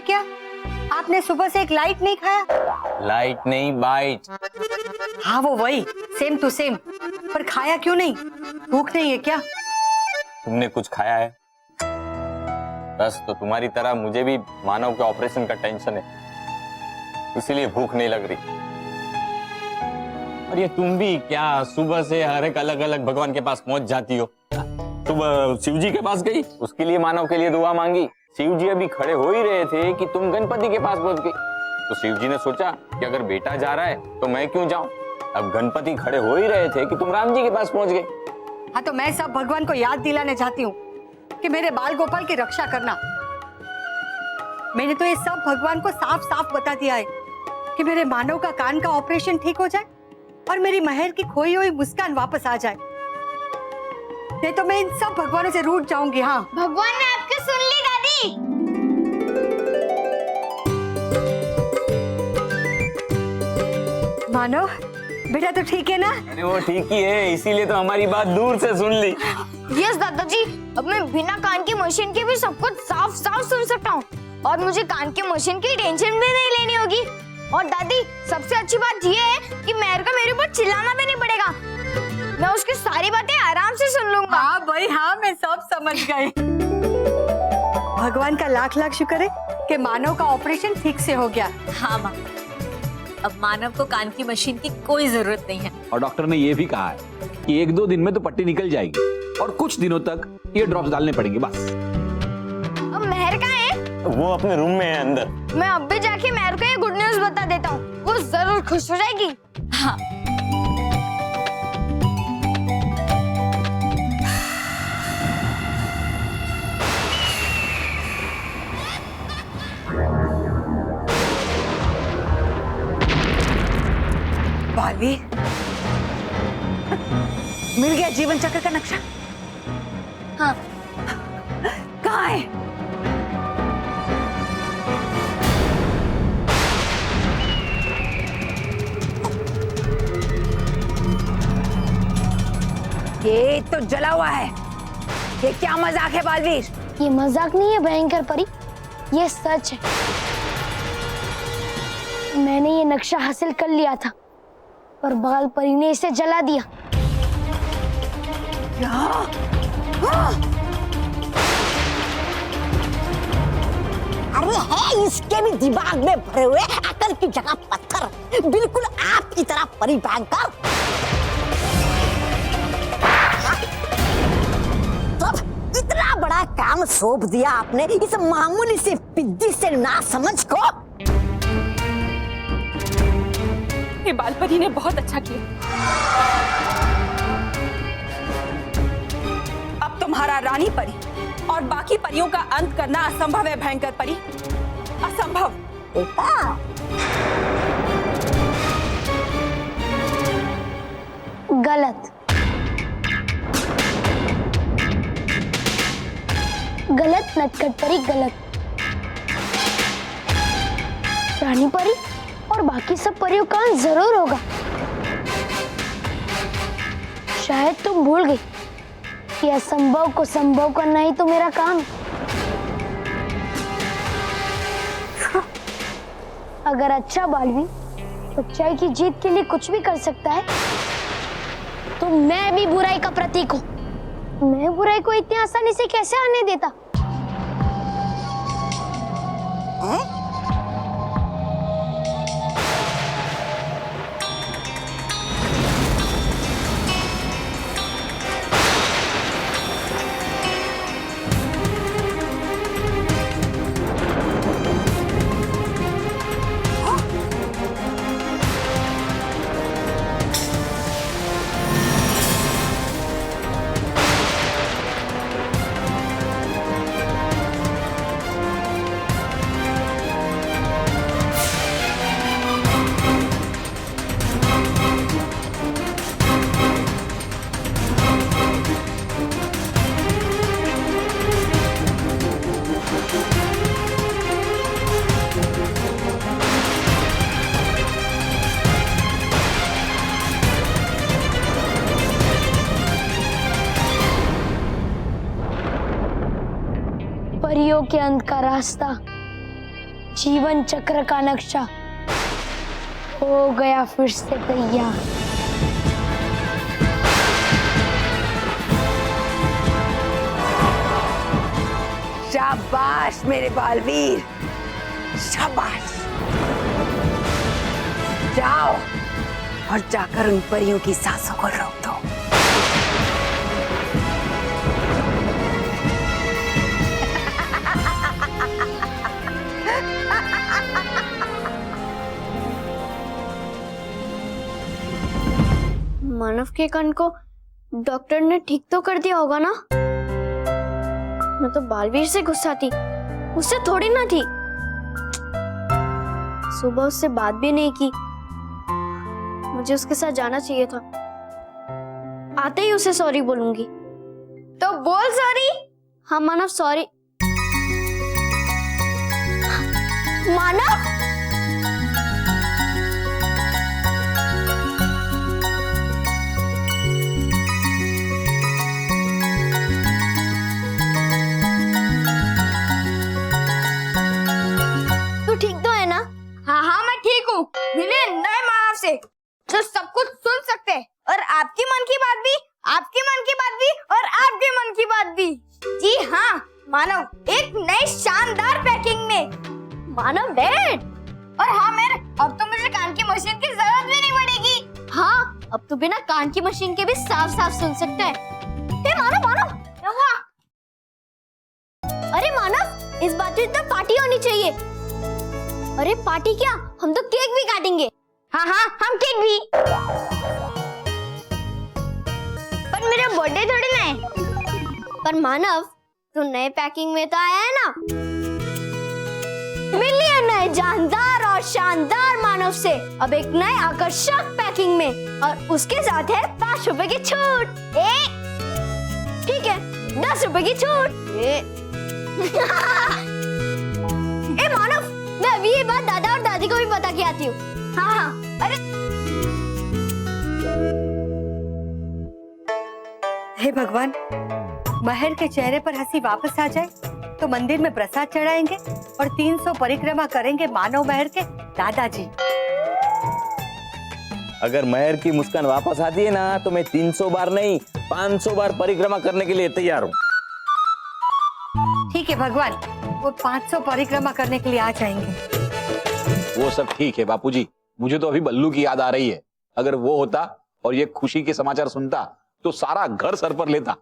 क्या? आपने सुबह से एक लाइट नहीं खाया? लाइट नहीं, बाइट। हाँ वो वही, सेम टू सेम। पर खाया क्यों नहीं? भूख नहीं है क्या? तुमने कुछ खाया है? बस तो तुम्हारी तरह मुझे भी मानव के ऑपरेशन का टेंशन है, इसीलिए भूख नहीं लग रही। और ये तुम भी क्या सुबह से हर एक अलग अलग भगवान के पास पहुंच जाती हो। सुबह शिव जी के पास गई, उसके लिए मानव के लिए दुआ मांगी। शिव जी अभी खड़े हो ही रहे थे कि तुम गणपति के पास पहुंच गई। तो शिव जी ने सोचा कि अगर बेटा जा रहा है तो मैं क्यों जाऊं। अब गणपति खड़े हो ही रहे थे कि तुम राम जी के पास पहुंच गए। हाँ तो मैं सब भगवान को याद दिलाने चाहती हूँ कि मेरे बाल गोपाल की रक्षा करना। मैंने तो ये सब भगवान को साफ साफ बता दिया है कि मेरे मानव का कान का ऑपरेशन ठीक हो जाए और मेरी महर की खोई हुई मुस्कान वापस आ जाए। नहीं तो मैं इन सब भगवानों से रूठ जाऊंगी। हाँ भगवान ने आपकी सुन ली दादी। मानव बेटा तो ठीक है ना? अरे वो ठीक ही है, इसीलिए तो हमारी बात दूर से सुन ली। यस दादाजी, अब मैं बिना कान की मशीन के भी सब कुछ साफ साफ सुन सकता हूँ और मुझे कान की मशीन की टेंशन भी नहीं लेनी होगी। और दादी सबसे अच्छी बात ये है कि मेहर को मेरे ऊपर चिल्लाना भी नहीं पड़ेगा, मैं उसकी सारी बातें आराम से सुन लूंगा। हाँ भाई हाँ, मैं सब समझ गई। भगवान का लाख लाख शुक्र है कि मानव का ऑपरेशन ठीक से हो गया। हाँ माँ, अब मानव को कान की मशीन की कोई जरूरत नहीं है। और डॉक्टर ने ये भी कहा है कि 1-2 दिन में तो पट्टी निकल जाएगी और कुछ दिनों तक ये ड्रॉप्स डालने पड़ेंगे बस। अब मेहर कहाँ है? वो अपने रूम में है अंदर। मैं अब भी जाके मेहर को ये गुड न्यूज बता देता हूँ, वो जरूर खुश हो जाएगी। हाँ बालवीर, मिल गया जीवन चक्र का नक्शा? हाँ कहाँ है? ये तो जला हुआ है। ये क्या मजाक है बालवीर? ये मजाक नहीं है भयंकर परी, ये सच है। मैंने ये नक्शा हासिल कर लिया था पर बाल परी ने इसे जला दिया। अरे है इसके भी दिमाग में भरे हुए अकल की जगह पत्थर, बिल्कुल आपकी तरह परी भयंकर। तो इतना बड़ा काम सौंप दिया आपने इस मामूली से पिद्दी से ना समझ को। ये बालपरी ने बहुत अच्छा किया। अब तुम्हारा रानी परी और बाकी परियों का अंत करना असंभव है भयंकर परी, असंभव। बेटा गलत, गलत नटखट परी, गलत। रानी परी और बाकी सब परियों का अंत जरूर होगा। शायद तुम भूल गई कि असंभव को संभव करना ही तो मेरा काम है। अगर अच्छा बालवी सच्चाई की जीत के लिए कुछ भी कर सकता है तो मैं भी बुराई का प्रतीक हूँ। मैं बुराई को इतनी आसानी से कैसे आने देता? परियों के अंत का रास्ता जीवन चक्र का नक्शा हो गया फिर से तैयार। शाबाश मेरे बालवीर, शाबाश। जाओ और जाकर उन परियों की सांसों को रोक दो। मानव के कान को डॉक्टर ने ठीक तो कर दिया होगा ना? मैं तो बालवीर से गुस्सा थी, उससे थोड़ी ना थी। सुबह उससे बात भी नहीं की। मुझे उसके साथ जाना चाहिए था। आते ही उसे सॉरी बोलूंगी। तो बोल सॉरी। हाँ मानव सॉरी। मानव तू ठीक तो है ना? हाँ हाँ मैं ठीक हूँ। मिले नए मानव से जो सब कुछ सुन सकते हैं और आपकी मन की बात भी, आपके मन की बात भी और आपके मन की बात भी। जी हाँ मानव, एक नई शानदार पैकिंग में। मानव डैड। और हाँ मेरे, अब तो मुझे कान की मशीन की जरूरत भी नहीं पड़ेगी। हाँ अब तो बिना कान की मशीन के भी साफ साफ सुन सकता है। मानव मानव क्या हुआ? अरे मानव इस बात में तो पार्टी होनी चाहिए। अरे पार्टी क्या, हम तो केक भी काटेंगे। हाँ हाँ हम केक भी। पर मेरा बर्थडे थोड़ी ना है। पर मानव तू नए पैकिंग में तो आया है ना? मिलिए नए जानदार और शानदार मानव से अब एक नए आकर्षक पैकिंग में, और उसके साथ है 5 रुपए की छूट। ठीक है 10 रुपए की छूट। ए मानव, मैं अभी ये बात दादा और दादी को भी बता के आती हूँ। हाँ हाँ अरे हे भगवान, महर के चेहरे पर हंसी वापस आ जाए तो मंदिर में प्रसाद चढ़ाएंगे और 300 परिक्रमा करेंगे मानव महर के दादाजी। अगर महर की मुस्कान वापस आती है ना तो मैं 300 बार नहीं 500 बार परिक्रमा करने के लिए तैयार हूँ। ठीक है भगवान, वो 500 परिक्रमा करने के लिए आ जाएंगे। वो सब ठीक है बापूजी, मुझे तो अभी बल्लू की याद आ रही है। अगर वो होता और ये खुशी के समाचार सुनता तो सारा घर सर पर लेता।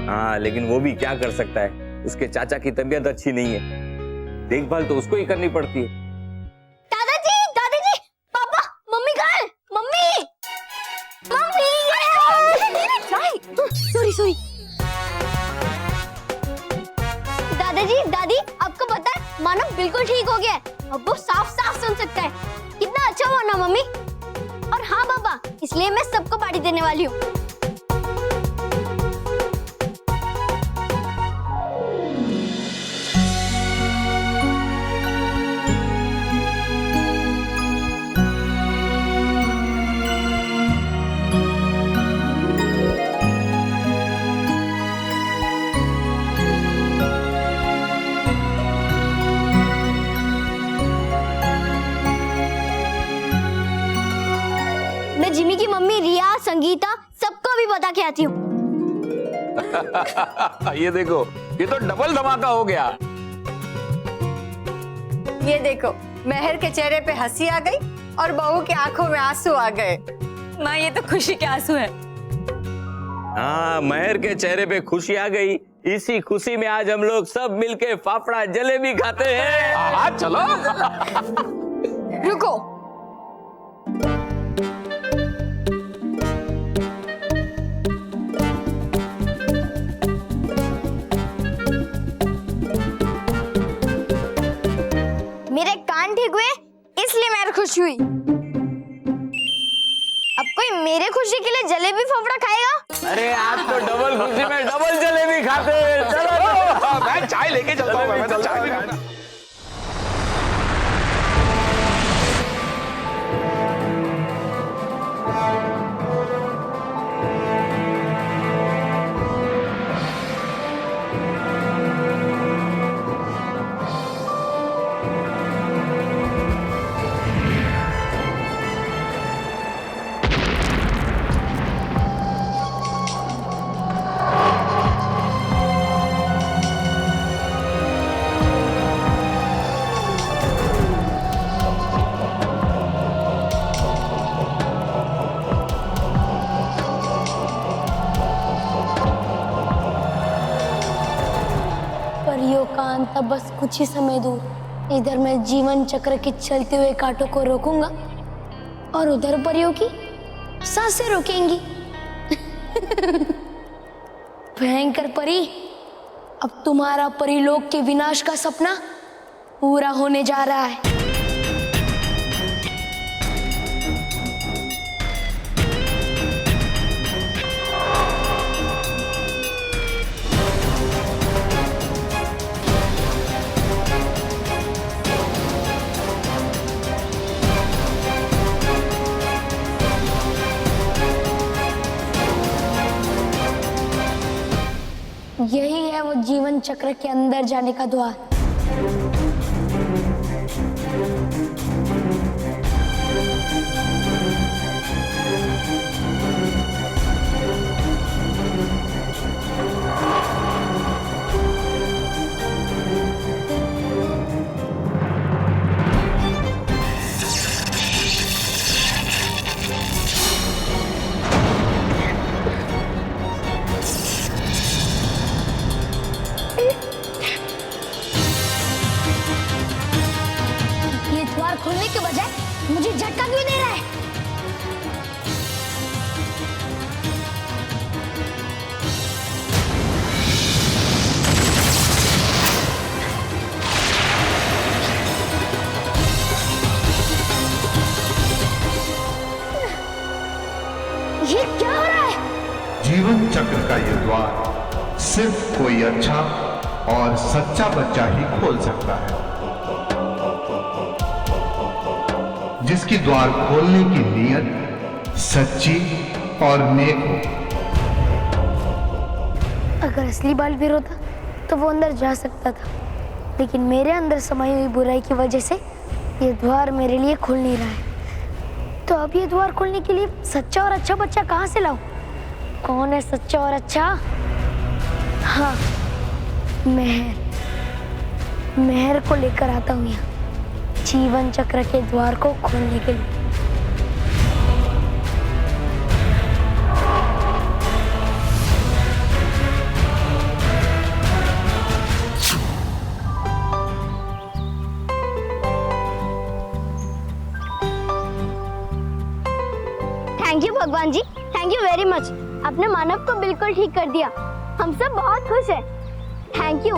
हाँ लेकिन वो भी क्या कर सकता है, उसके चाचा की तबीयत अच्छी नहीं है, देखभाल तो उसको ही करनी पड़ती है। दादाजी दादाजी, पापा, मम्मी कहाँ है? Mummy mummy sorry sorry. दादाजी दादी, आपको पता है मानव बिल्कुल ठीक हो गया है। अब वो साफ साफ सुन सकता है। कितना अच्छा हुआ ना मम्मी? और हाँ पापा, इसलिए मैं सबको पार्टी देने वाली हूँ। मैं जिमी की मम्मी रिया, संगीता सबको भी बता के आती हूँ। ये देखो, ये तो डबल धमाका हो गया। ये देखो, महर के चेहरे पे हंसी आ गई और बहू की आंखों में आंसू आ गए। माँ ये तो खुशी के आंसू है। हाँ महर के चेहरे पे खुशी आ गई। इसी खुशी में आज हम लोग सब मिलके फाफड़ा जलेबी खाते हैं। हाँ चलो। रुको, मेरे कान ठीक हुए इसलिए मैं खुश हुई। अब कोई मेरे खुशी के लिए जलेबी फाफड़ा खाएगा? अरे आज तो डबल खुशी में डबल जलेबी खाते हैं। चलो मैं चाय लेके चलता हूँ, मैं तो चाय भी खाना। अब बस कुछ ही समय दूर इधर मैं जीवन चक्र के चलते हुए कांटों को रोकूंगा और उधर परियों की सांसें रोकेंगी। भयंकर परी, अब तुम्हारा परिलोक के विनाश का सपना पूरा होने जा रहा है। यही है वो जीवन चक्र के अंदर जाने का द्वार। खोलने के बजाय मुझे झटका क्यों दे रहा है? ये क्या हो रहा है? जीवन चक्र का ये द्वार सिर्फ कोई अच्छा और सच्चा बच्चा ही खोल सकता है, जिसकी द्वार खोलने की नीयत सच्ची और नेक हो। अगर असली बालवीर होता तो वो अंदर जा सकता था, लेकिन मेरे अंदर समाई हुई बुराई की वजह से ये द्वार मेरे लिए खुल नहीं रहा है। तो अब ये द्वार खोलने के लिए सच्चा और अच्छा बच्चा कहाँ से लाऊं? कौन है सच्चा और अच्छा? हाँ, मेहर को लेकर आता हूँ यहाँ जीवन चक्र के द्वार को खोलने के लिए। थैंक यू भगवान जी, थैंक यू वेरी मच। आपने मानव को बिल्कुल ठीक कर दिया, हम सब बहुत खुश हैं। Thank you.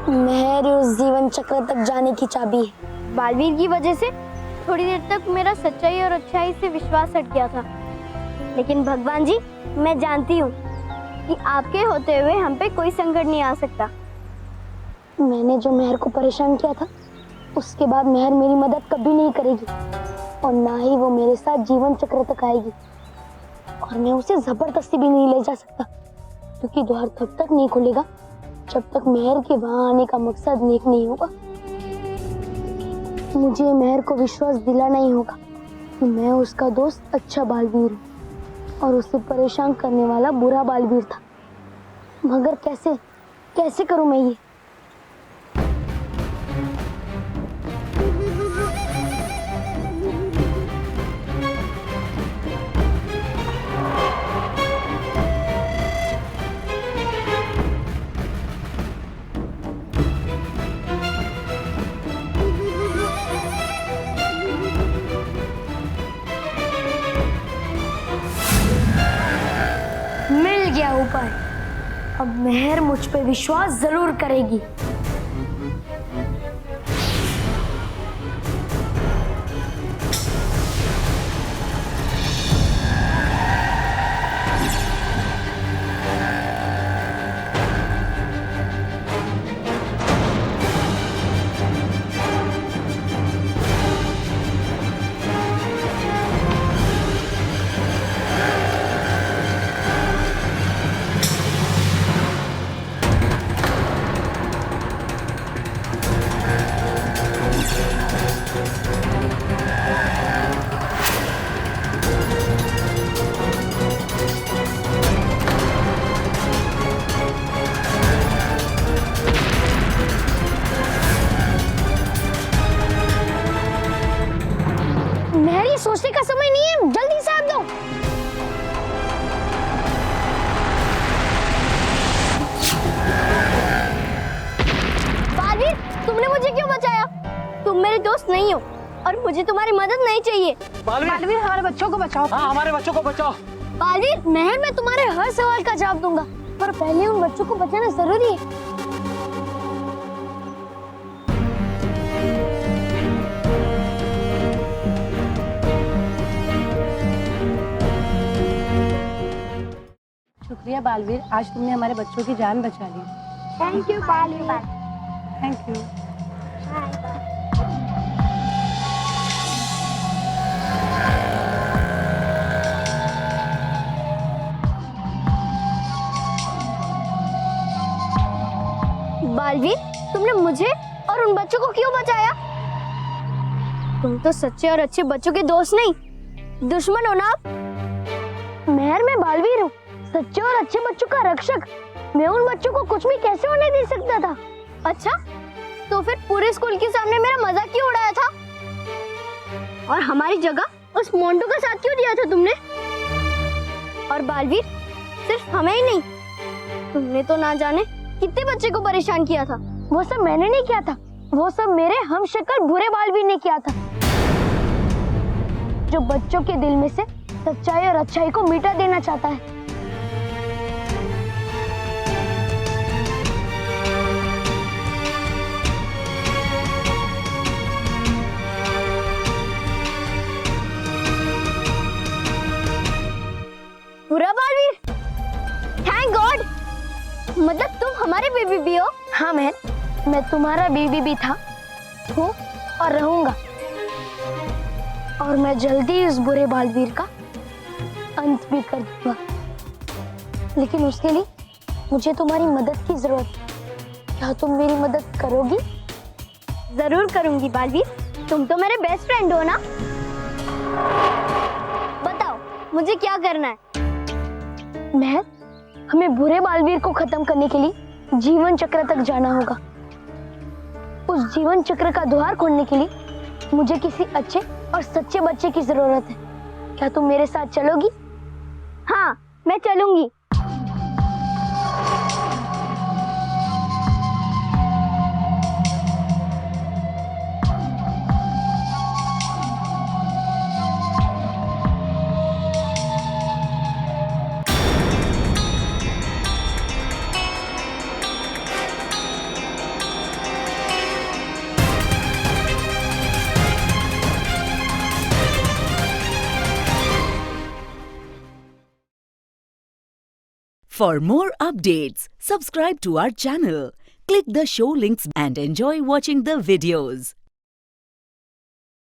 मेहर उस जीवन चक्र तक जाने की चाबी है। बालवीर की वजह से थोड़ी देर तक मेरा सच्चाई और अच्छाई से विश्वास हट गया था, लेकिन भगवान जी मैं जानती हूँ कि आपके होते हुए हम पे कोई संकट नहीं आ सकता। मैंने जो मेहर को परेशान किया था, उसके बाद मेहर मेरी मदद कभी नहीं करेगी और ना ही वो मेरे साथ जीवन चक्र तक आएगी, और मैं उसे जबरदस्ती भी नहीं ले जा सकता, क्योंकि द्वार तब तक नहीं खुलेगा जब तक मेहर के वहां आने का मकसद नेक नहीं होगा। मुझे मेहर को विश्वास दिलाना ही होगा कि मैं उसका दोस्त अच्छा बालवीर हूँ और उसे परेशान करने वाला बुरा बालवीर था। मगर कैसे करूं मैं ये? उपाय। अब मेहर मुझ पे विश्वास जरूर करेगी। सोचने का समय नहीं है, जल्दी से आप दो। तुम्हारी दोस्त नहीं हूँ और मुझे तुम्हारी मदद नहीं चाहिए। बालवीर हमारे बच्चों को बचाओ। हाँ, हमारे बच्चों को बचाओ। बालवीर, मैं तुम्हारे हर सवाल का जवाब दूंगा, पर पहले उन बच्चों को बचाना जरूरी है। शुक्रिया बालवीर, आज तुमने हमारे बच्चों की जान बचा ली। Thank you Baalveer. Thank you. Baalveer, तुमने मुझे और उन बच्चों को क्यों बचाया? तुम तो सच्चे और अच्छे बच्चों के दोस्त नहीं, दुश्मन हो ना। मेहर, मैं बालवीर हूँ, सच्चे और अच्छे बच्चों का रक्षक। मैं उन बच्चों को कुछ भी कैसे होने दे सकता था? अच्छा, तो फिर पूरे स्कूल के सामने मेरा मजाक क्यों उड़ाया था? और हमारी जगह उस मोंटू का साथ क्यों दिया था तुमने? और बालवीर, सिर्फ हमें ही नहीं, तुमने तो ना जाने कितने बच्चे को परेशान किया था। वो सब मैंने नहीं किया था, वो सब मेरे हमशक्ल बुरे बालवीर ने किया था, जो बच्चों के दिल में से सच्चाई और अच्छाई को मिटा देना चाहता है। बुरा बालवीर, थैंक गॉड, मतलब तुम हमारे बेबी भी हो। हाँ मैं तुम्हारा बेबी भी था, हूँ और रहूंगा, और मैं जल्दी इस बुरे बालवीर का अंत भी कर दूंगा। लेकिन उसके लिए मुझे तुम्हारी मदद की जरूरत है। क्या तुम मेरी मदद करोगी? जरूर करूंगी बालवीर, तुम तो मेरे बेस्ट फ्रेंड हो ना। बताओ मुझे क्या करना है? मैं हमें बुरे बालवीर को खत्म करने के लिए जीवन चक्र तक जाना होगा। उस जीवन चक्र का द्वार खोलने के लिए मुझे किसी अच्छे और सच्चे बच्चे की जरूरत है। क्या तुम मेरे साथ चलोगी? हाँ, मैं चलूंगी। For more updates, subscribe to our channel, click the show links and enjoy watching the videos.